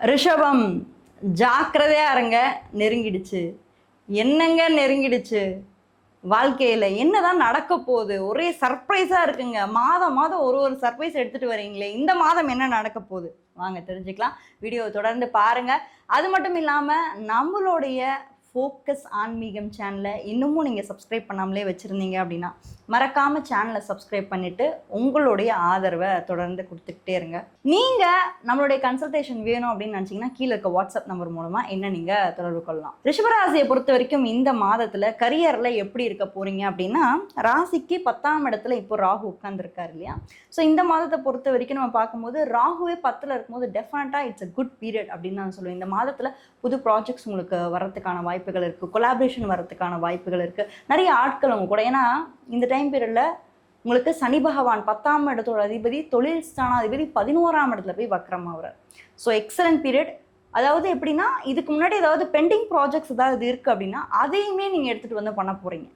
ரிஷபம், ஜாக்கிரதையா இருங்க. நெருங்கிடுச்சு. என்னங்க நெருங்கிடுச்சு? வாழ்க்கையில என்னதான் நடக்க போகுது? ஒரே சர்ப்ரைஸா இருக்குங்க. மாதம் மாதம் ஒரு சர்ப்ரைஸ் எடுத்துட்டு வரீங்களே, இந்த மாதம் என்ன நடக்க போகுது? வாங்க தெரிஞ்சுக்கலாம். வீடியோவை தொடர்ந்து பாருங்க. அது மட்டும் இல்லாம நம்மளுடைய ஃபோக்கஸ் ஆன்மீகம் சேனலை இன்னமும் நீங்கள் சப்ஸ்கிரைப் பண்ணாமலே வச்சுருந்தீங்க அப்படின்னா மறக்காமல் சேனலை சப்ஸ்கிரைப் பண்ணிவிட்டு உங்களுடைய ஆதரவை தொடர்ந்து கொடுத்துக்கிட்டே இருங்க. நீங்கள் நம்மளுடைய கன்சல்டேஷன் வேணும் அப்படின்னு நினச்சிங்கன்னா கீழே இருக்க வாட்ஸ்அப் நம்பர் மூலமாக என்ன நீங்கள் தொடர்பு கொள்ளலாம். ரிஷபராசியை பொறுத்த வரைக்கும் இந்த மாதத்தில் கரியரில் எப்படி இருக்க போகிறீங்க அப்படின்னா, ராசிக்கு 10ஆம் இடத்துல இப்போ ராகு உட்கார்ந்துருக்காரு இல்லையா? ஸோ இந்த மாதத்தை பொறுத்த வரைக்கும் நம்ம பார்க்கும்போது ராகுவே 10ல் இருக்கும்போது டெஃபினட்டாக இட்ஸ் அ குட் பீரியட் அப்படின்னு நான் சொல்லுவேன். இந்த மாதத்தில் புது ப்ராஜெக்ட்ஸ் உங்களுக்கு வரதுக்கான வாய்ப்புகள் இருக்குது, கொலாபரேஷன் வரதுக்கான வாய்ப்புகள் இருக்குது. நிறைய ஆட்கள் அவங்க கூட, ஏன்னா இந்த டைம் பீரியடில் உங்களுக்கு சனி பகவான் 10ஆம் இடத்தோட அதிபதி, தொழில் ஸ்தானாதிபதி 11ஆம் இடத்துல போய் வக்ரமாகிறார். So excellent period. அதாவது எப்படின்னா, இதுக்கு முன்னாடி ஏதாவது பெண்டிங் ப்ராஜெக்ட்ஸ் ஏதாவது இருக்குது அப்படின்னா அதையுமே நீங்கள் எடுத்துகிட்டு வந்து பண்ண போகிறீங்க.